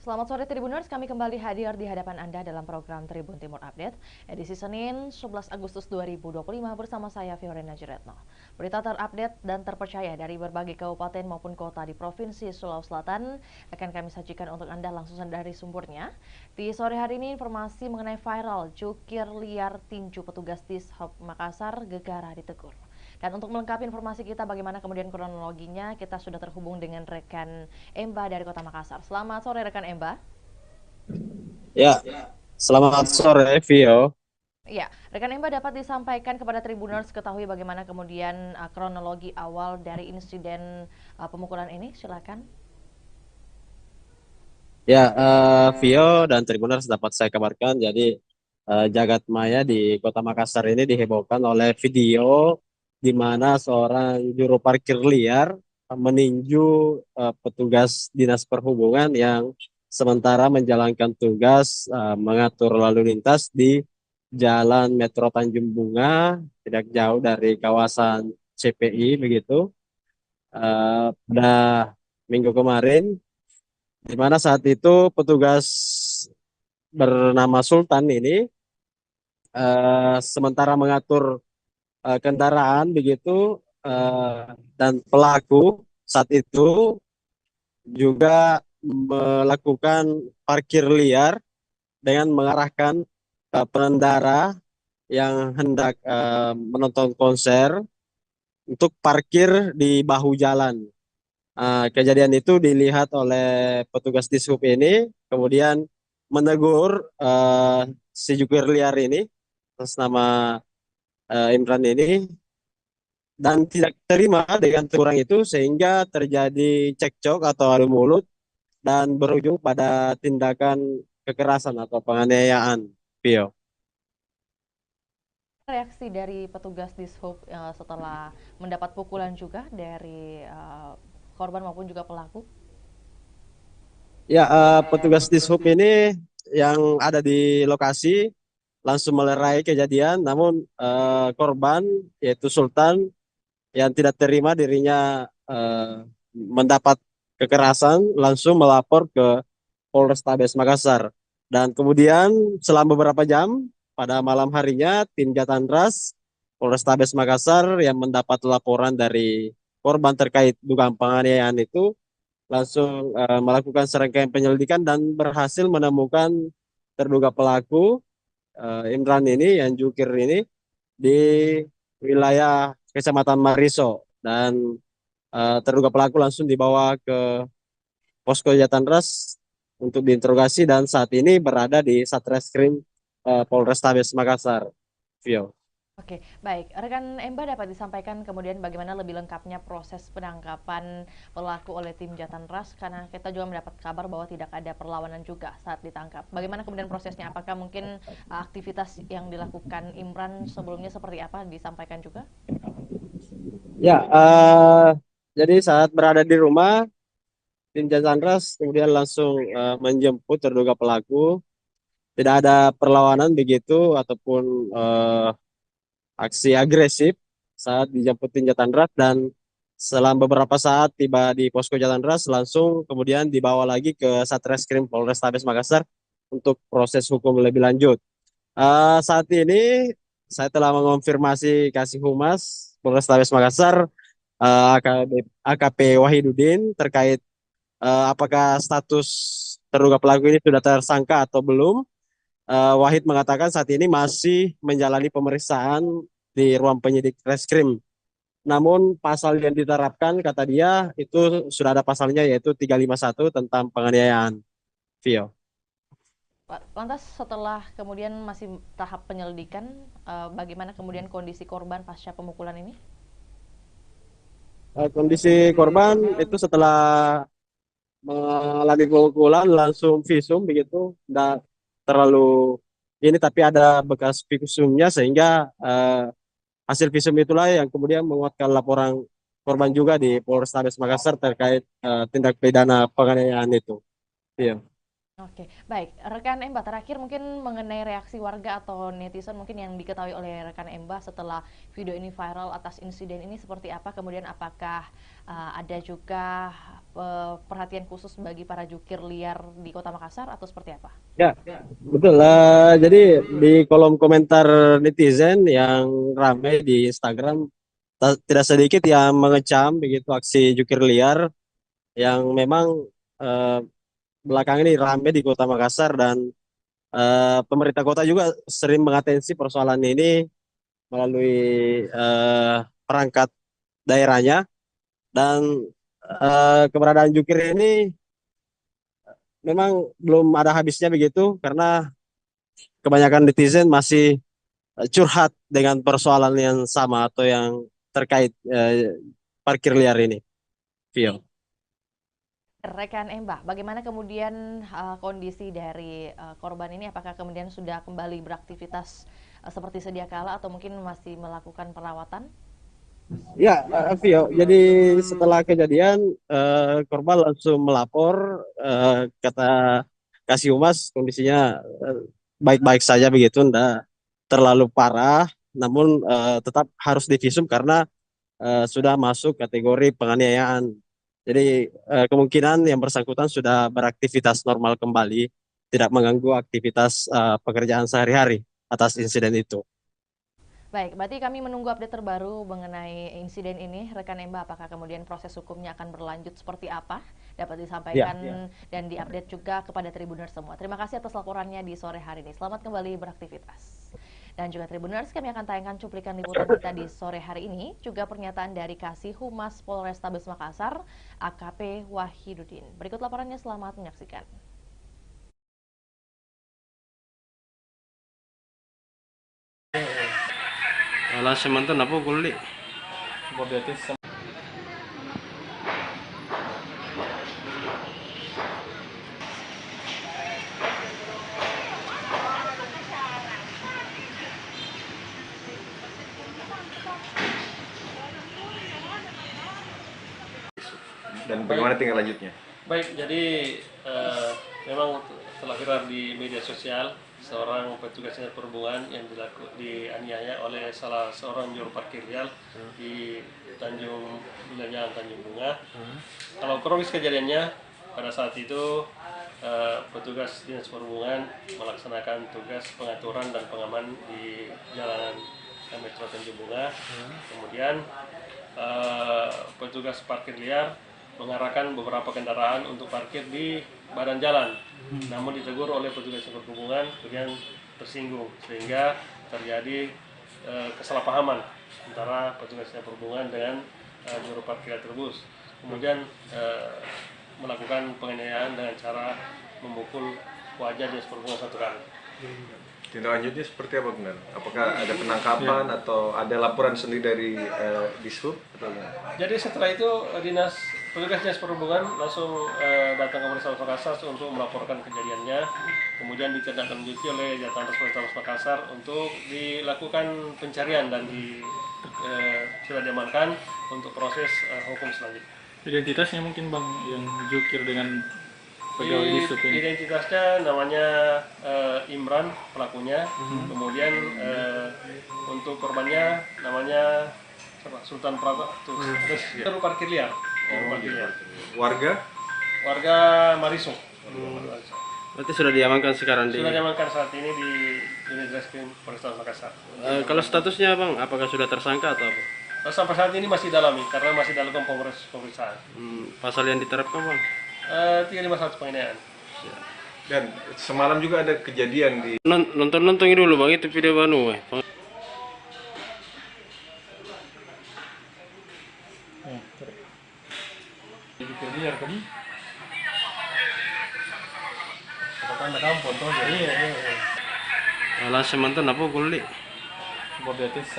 Selamat sore Tribuners, kami kembali hadir di hadapan Anda dalam program Tribun Timur Update, edisi Senin 11 Agustus 2025 bersama saya Fiorina Juretno. Berita terupdate dan terpercaya dari berbagai kabupaten maupun kota di Provinsi Sulawesi Selatan akan kami sajikan untuk Anda langsung dari sumbernya. Di sore hari ini informasi mengenai viral jukir liar tinju petugas Dishub Makassar gegara ditegur. Dan untuk melengkapi informasi kita bagaimana kemudian kronologinya, kita sudah terhubung dengan rekan Emba dari Kota Makassar. Selamat sore rekan Emba. Ya, selamat sore, Vio. Ya, rekan Emba dapat disampaikan kepada Tribuners ketahui bagaimana kemudian kronologi awal dari insiden pemukulan ini, silakan. Ya, Vio dan Tribuners dapat saya kabarkan. Jadi, jagat maya di Kota Makassar ini dihebohkan oleh video di mana seorang juru parkir liar meninju petugas Dinas Perhubungan yang sementara menjalankan tugas mengatur lalu lintas di Jalan Metro Tanjung Bunga, tidak jauh dari kawasan CPI begitu. Pada minggu kemarin, di mana saat itu petugas bernama Sultan ini sementara mengatur kendaraan begitu, dan pelaku saat itu juga melakukan parkir liar dengan mengarahkan pengendara yang hendak menonton konser untuk parkir di bahu jalan. Kejadian itu dilihat oleh petugas dishub ini, kemudian menegur si jukir liar ini atas nama Imran ini, dan tidak terima dengan teguran itu sehingga terjadi cekcok atau adu mulut dan berujung pada tindakan kekerasan atau penganiayaan. Pio. Reaksi dari petugas Dishub setelah mendapat pukulan juga dari korban maupun juga pelaku. Ya, petugas dishub ini yang ada di lokasi langsung melerai kejadian, namun korban yaitu Sultan yang tidak terima dirinya mendapat kekerasan langsung melapor ke Polrestabes Makassar. Dan kemudian selama beberapa jam pada malam harinya tim Jatandras Polrestabes Makassar yang mendapat laporan dari korban terkait dugaan penganiayaan itu langsung melakukan serangkaian penyelidikan dan berhasil menemukan terduga pelaku Imran ini yang jukir ini di wilayah Kecamatan Mariso, dan terduga pelaku langsung dibawa ke posko Jatandras untuk diinterogasi dan saat ini berada di Satreskrim Polrestabes Makassar. Vio. Oke, baik. Rekan Emba dapat disampaikan kemudian bagaimana lebih lengkapnya proses penangkapan pelaku oleh tim Jatandras karena kita juga mendapat kabar bahwa tidak ada perlawanan juga saat ditangkap. Bagaimana kemudian prosesnya? Apakah mungkin aktivitas yang dilakukan Imran sebelumnya seperti apa disampaikan juga? Ya, jadi saat berada di rumah, tim Jatandras kemudian langsung menjemput terduga pelaku. Tidak ada perlawanan begitu ataupun aksi agresif saat dijemput tim Jatandras, dan selang beberapa saat tiba di posko Jatandras langsung kemudian dibawa lagi ke Satreskrim Polrestabes Makassar untuk proses hukum lebih lanjut. Saat ini saya telah mengonfirmasi Kasih Humas Polrestabes Makassar, AKP Wahidudin, terkait apakah status terduga pelaku ini sudah tersangka atau belum. Wahid mengatakan saat ini masih menjalani pemeriksaan di ruang penyidik reskrim. Namun pasal yang diterapkan kata dia itu sudah ada pasalnya, yaitu 351 tentang penganiayaan. Vio. Lantas setelah kemudian masih tahap penyelidikan, bagaimana kemudian kondisi korban pasca pemukulan ini? Kondisi korban itu setelah mengalami pukulan langsung visum begitu, tidak terlalu ini, tapi ada bekas visumnya sehingga hasil visum itulah yang kemudian menguatkan laporan korban juga di Polrestabes Makassar terkait tindak pidana penganiayaan itu. Iya. Oke, baik. Rekan Emba, terakhir mungkin mengenai reaksi warga atau netizen mungkin yang diketahui oleh rekan Emba setelah video ini viral atas insiden ini seperti apa? Kemudian apakah ada juga perhatian khusus bagi para jukir liar di Kota Makassar atau seperti apa? Ya, betul. Jadi di kolom komentar netizen yang ramai di Instagram, tidak sedikit yang mengecam begitu aksi jukir liar yang memang eh, belakangan ini ramai di Kota Makassar, dan pemerintah kota juga sering mengatensi persoalan ini melalui perangkat daerahnya, dan keberadaan jukir ini memang belum ada habisnya begitu, karena kebanyakan netizen masih curhat dengan persoalan yang sama atau yang terkait parkir liar ini, Vio. Rekan Emba, bagaimana kemudian kondisi dari korban ini? Apakah kemudian sudah kembali beraktivitas seperti sedia kala atau mungkin masih melakukan perawatan? Ya, Vio. Jadi setelah kejadian, korban langsung melapor, kata Kasih Humas kondisinya baik-baik saja begitu, enggak terlalu parah, namun tetap harus divisum karena sudah masuk kategori penganiayaan. Jadi kemungkinan yang bersangkutan sudah beraktivitas normal kembali, tidak mengganggu aktivitas pekerjaan sehari-hari atas insiden itu. Baik, berarti kami menunggu update terbaru mengenai insiden ini. Rekan Emba, apakah kemudian proses hukumnya akan berlanjut seperti apa? Dapat Ya. disampaikan dan diupdate juga kepada Tribuners semua. Terima kasih atas laporannya di sore hari ini. Selamat kembali beraktivitas. Dan juga Tribuners, kami akan tayangkan cuplikan liputan kita di sore hari ini. Juga pernyataan dari Kasih Humas Polrestabes Makassar, AKP Wahidudin. Berikut laporannya, selamat menyaksikan. Alas semantan apa kulit? Dan bagaimana tinggal lanjutnya? Baik, jadi memang telah viral di media sosial seorang petugas dinas perhubungan yang dianiaya oleh salah seorang juru parkir liar di Tanjung Jalan Tanjung Bunga. Kalau kronologis kejadiannya, pada saat itu petugas dinas perhubungan melaksanakan tugas pengaturan dan pengaman di Jalan Metro Tanjung Bunga. Kemudian petugas parkir liar mengarahkan beberapa kendaraan untuk parkir di badan jalan, namun ditegur oleh petugas perhubungan, kemudian tersinggung sehingga terjadi kesalahpahaman antara petugas perhubungan dengan juru parkir tersebut. Kemudian melakukan penganiayaan dengan cara memukul wajah dinas perhubungan satu kali. Tindak lanjutnya seperti apa benar? Apakah ada penangkapan atau ada laporan sendiri dari Dishub? Jadi setelah itu petugas dinas perhubungan langsung datang ke Polrestabes Makassar untuk melaporkan kejadiannya, kemudian ditindaklanjuti oleh Jatan Ras Polrestabes Makassar untuk dilakukan pencarian dan sudah diamankan untuk proses hukum selanjutnya. Identitasnya mungkin Bang yang jukir dengan pegawai Dishub ini. Identitasnya namanya Imran pelakunya, kemudian untuk korbannya namanya Sultan Prata, terus juru parkir liar. Warga Marisung. Berarti sudah diamankan sekarang Sudah diamankan saat ini di Unit Reskrim Polrestabes Makassar. Kalau statusnya Bang, apakah sudah tersangka atau apa? Sampai saat ini masih dalami karena masih dalam pemeriksaan. Pasal yang diterapkan Bang? 351 penganiayaan. Dan semalam juga ada kejadian di Nonton dulu Bang, itu video Banu. Jukir liar kan? Apakah anda kampung tuh? Iya. Alas semantan apa kulit? Bodetis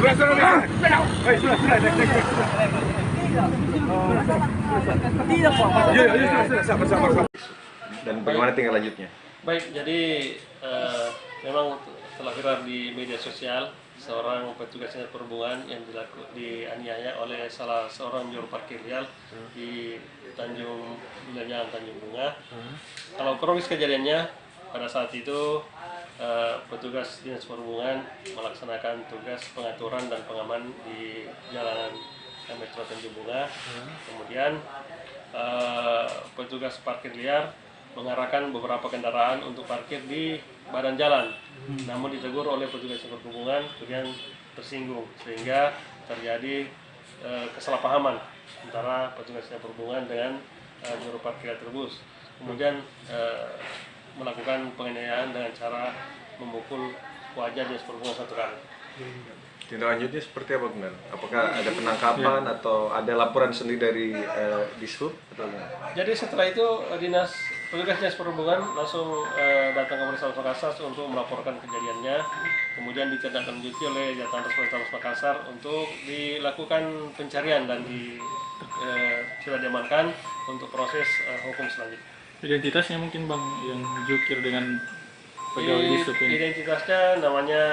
Sudah. Dan bagaimana tinggal lanjutnya? Baik, jadi memang telah viral di media sosial seorang petugas dinas perhubungan yang dianiaya oleh salah seorang juru parkir liar di Tanjung Jalan Tanjung Bunga. Kalau kronologis kejadiannya, pada saat itu petugas dinas perhubungan melaksanakan tugas pengaturan dan pengaman di Jalan Metro Tanjung Bunga. Kemudian petugas parkir liar mengarahkan beberapa kendaraan untuk parkir di badan jalan, namun ditegur oleh petugas perhubungan, kemudian tersinggung sehingga terjadi kesalahpahaman antara petugas perhubungan dengan juru parkir tersebut. Kemudian melakukan penganiayaan dengan cara memukul wajah dinas perhubungan satu kali. Tindak lanjutnya seperti apa benar? Apakah ada penangkapan atau ada laporan sendiri dari Dishub? Jadi setelah itu petugas dinas perhubungan langsung datang ke Polres Makassar untuk melaporkan kejadiannya, kemudian ditindaklanjuti oleh Jatan Polres Makassar untuk dilakukan pencarian dan sudah diamankan untuk proses hukum selanjutnya. Identitasnya mungkin bang yang jukir dengan pegawai Dishub ini. Identitasnya namanya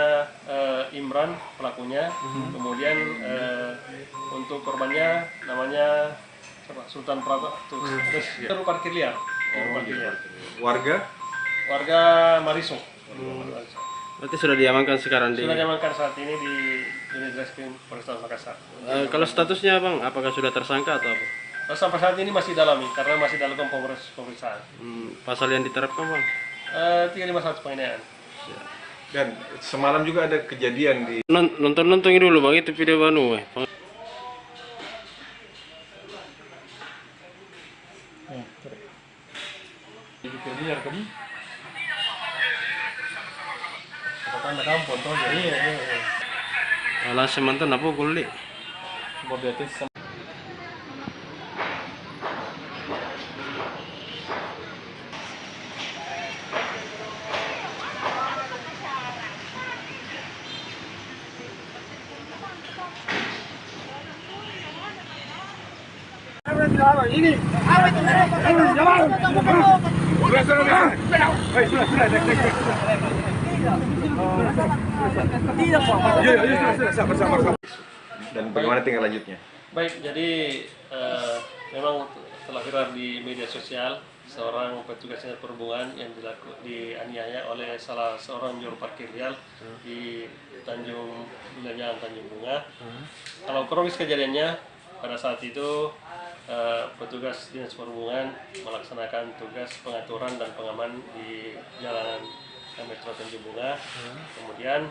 Imran pelakunya, kemudian untuk korbannya namanya Sultan Prata, terus juru parkir liar. Warga Marisung. Berarti sudah diamankan sekarang Sudah diamankan saat ini di unit reskrim Polres Makassar. Kalau statusnya bang, apakah sudah tersangka atau apa? Sampai saat ini masih dalami karena masih dalam pemeriksaan. Pasal yang diterapkan bang? 351 penganiayaan. Dan semalam juga ada kejadian di Nonton dulu bang, itu video banu Jukir liar kan? Langsung mantan apa kulit? Bordetes dan bagaimana tinggal lanjutnya? Baik, jadi memang telah viral di media sosial seorang petugas dinas perhubungan yang dianiaya oleh salah seorang juru parkir liar di Tanjung Jalan Tanjung Bunga. Kalau kronologis kejadiannya, pada saat itu petugas dinas perhubungan melaksanakan tugas pengaturan dan pengaman di Jalan Metro Tanjung Bunga. Kemudian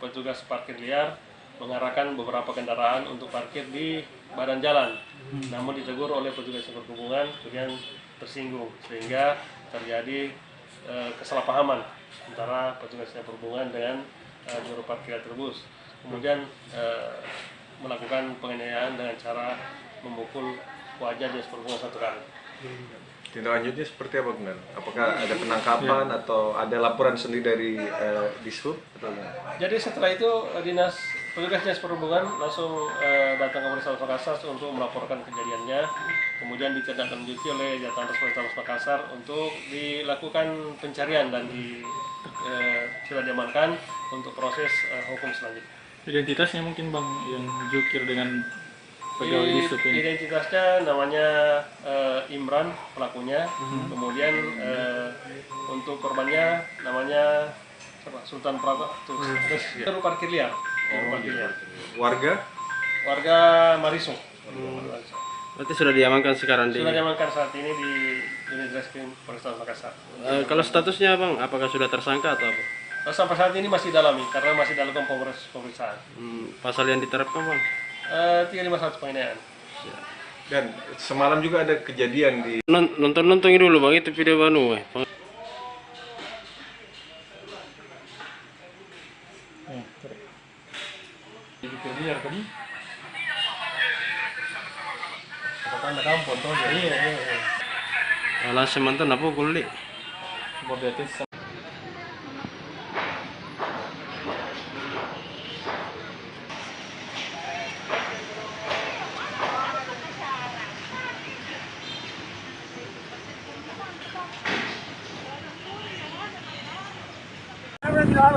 petugas parkir liar mengarahkan beberapa kendaraan untuk parkir di badan jalan, namun ditegur oleh petugas perhubungan, kemudian tersinggung sehingga terjadi kesalahpahaman antara petugas perhubungan dengan juru parkir tersebut. Kemudian melakukan penganiayaan dengan cara memukul wajah dinas perhubungan satu kali. Tindak lanjutnya seperti apa benar? Apakah ada penangkapan atau ada laporan sendiri dari Dishub? Jadi setelah itu petugas dinas perhubungan langsung datang ke Polres Makassar untuk melaporkan kejadiannya, kemudian ditindaklanjuti oleh Jatan Polres Makassar untuk dilakukan pencarian dan sudah diamankan untuk proses hukum selanjutnya. Identitasnya mungkin bang yang jukir dengan pegawai Dishub ini. Identitasnya namanya Imran pelakunya, kemudian untuk korbannya namanya Sultan Prata, terus juru parkir liar. Warga Marisung. Berarti sudah diamankan sekarang Sudah diamankan saat ini di unit reskrim Polres Makassar. Kalau statusnya bang, apakah sudah tersangka atau apa? Sampai saat ini masih dalami karena masih dalam pemeriksaan. Pasal yang diterapkan bang? 351 penganiayaan. Dan semalam juga ada kejadian di Nonton dulu bang, itu video banu Jukir liar kan? Langsung mantan apa kulit? Bordetes Dan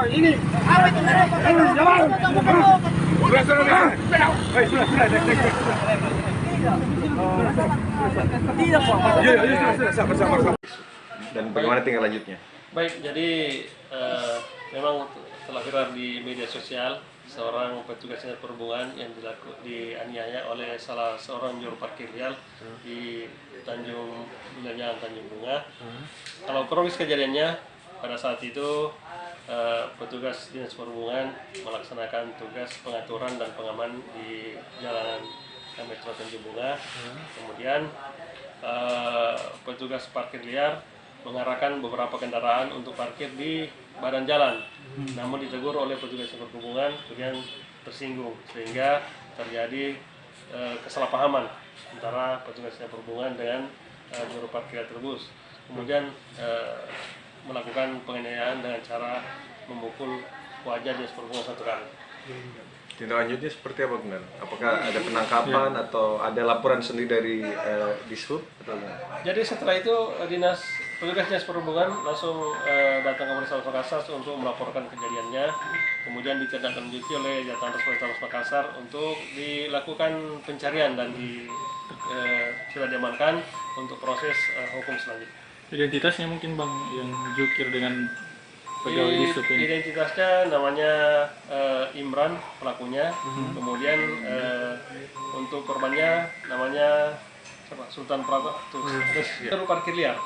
bagaimana tinggal lanjutnya? Baik, jadi memang telah viral di media sosial seorang petugas dinas perhubungan yang dianiaya oleh salah seorang juru parkir liar di Tanjung Jalan Tanjung Bunga. Kalau kronologis kejadiannya, pada saat itu petugas dinas perhubungan melaksanakan tugas pengaturan dan pengaman di Jalan Metro Tanjung Bunga. Kemudian petugas parkir liar mengarahkan beberapa kendaraan untuk parkir di badan jalan, namun ditegur oleh petugas perhubungan, kemudian tersinggung sehingga terjadi kesalahpahaman antara petugas perhubungan dengan juru parkir tersebut. Kemudian melakukan penganiayaan dengan cara memukul wajah dinas perhubungan satu kali. Tindak lanjutnya seperti apa benar? Apakah ada penangkapan atau ada laporan sendiri dari Dishub? Jadi setelah itu petugas dinas perhubungan langsung datang ke Polres Makassar untuk melaporkan kejadiannya. Kemudian ditindaklanjuti oleh Jatan Polres Makassar untuk dilakukan pencarian dan sudah diamankan untuk proses hukum selanjutnya. Identitasnya mungkin bang yang jukir dengan pegawai Dishub ini. Identitasnya namanya Imran pelakunya. Kemudian untuk korbannya namanya Sultan Prato. Terus juru parkir liar.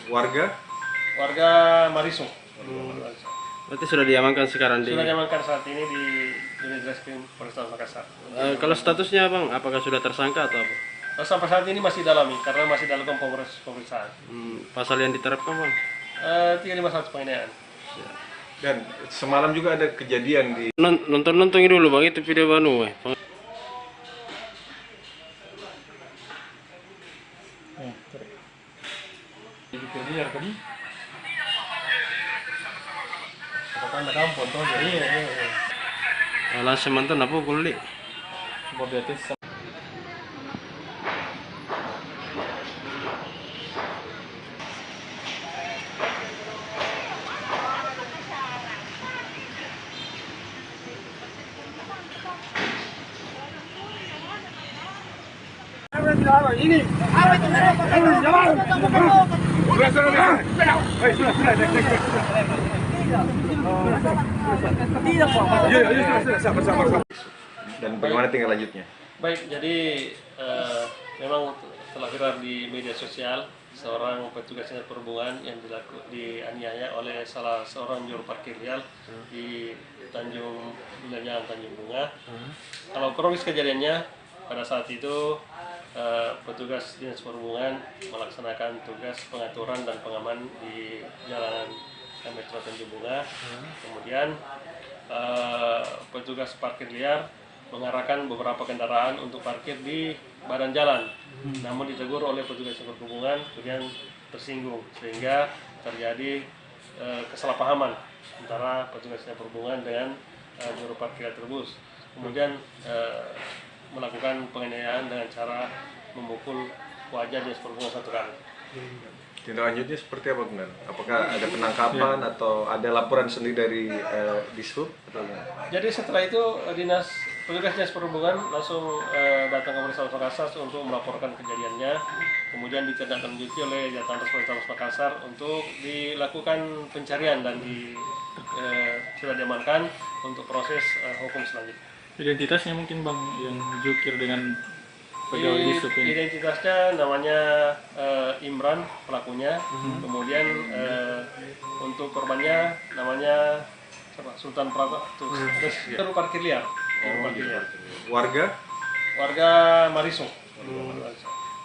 Warga Mariso. Berarti sudah diamankan sekarang Sudah diamankan saat ini di unit reskrim Polres Makassar. Kalau statusnya bang, apakah sudah tersangka atau apa? Sampai saat ini masih dalami karena masih dalam pemeriksaan. Pasal yang diterapkan bang? 351 penganiayaan. Dan semalam juga ada kejadian di Nonton dulu bang, itu video baru. Jukir liar tadi. Apakah anda kampung tuh? Iya. Langsung mantan apa kulit? Berarti dan bagaimana tinggal lanjutnya? Baik, jadi memang telah viral di media sosial seorang petugas dinas perhubungan yang dianiaya oleh salah seorang juru parkir liar di Tanjung Jalan Tanjung Bunga. Kalau kronologis kejadiannya, pada saat itu petugas dinas perhubungan melaksanakan tugas pengaturan dan pengaman di Jalan Metro Tanjung Bunga. Kemudian petugas parkir liar mengarahkan beberapa kendaraan untuk parkir di badan jalan, namun ditegur oleh petugas perhubungan, kemudian tersinggung sehingga terjadi kesalahpahaman antara petugas perhubungan dengan juru parkir tersebut. Kemudian melakukan penganiayaan dengan cara memukul wajah dinas perhubungan satu kali. Tindak lanjutnya seperti apa benar? Apakah ada penangkapan atau ada laporan sendiri dari Dishub? Jadi setelah itu petugas dinas perhubungan langsung datang ke Polres Makassar untuk melaporkan kejadiannya. Kemudian ditindaklanjuti oleh Jatan Polres Makassar untuk dilakukan pencarian dan sudah diamankan untuk proses hukum selanjutnya. identitasnya mungkin bang yang jukir dengan pegawai Dishub ini. Identitasnya namanya Imran pelakunya. Kemudian untuk korbannya namanya Sultan Prato. Terus juru parkir liar. Warga Mariso.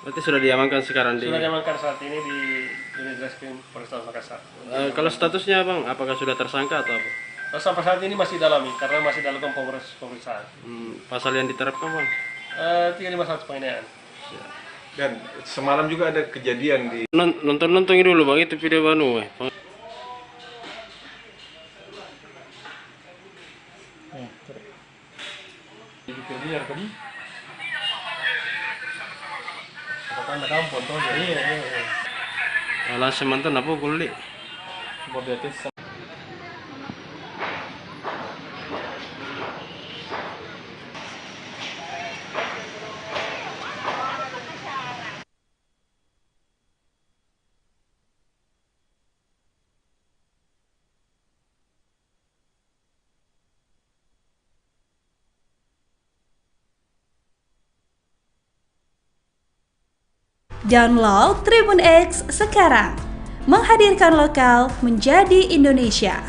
Berarti sudah diamankan sekarang Sudah diamankan saat ini di unit reskrim Polres Makassar. Kalau statusnya bang, apakah sudah tersangka atau apa? Sampai saat ini masih dalami karena masih dalam pemeriksaan. Pasal yang diterapkan bang? 351 penganiayaan. Dan semalam juga ada kejadian di Nonton dulu bang, itu video baru. Jukir liar tadi. Apakah anda kampung tuh? Iya. Langsung mantan apa kulit? Berarti Download Tribun X sekarang. Menghadirkan lokal menjadi Indonesia.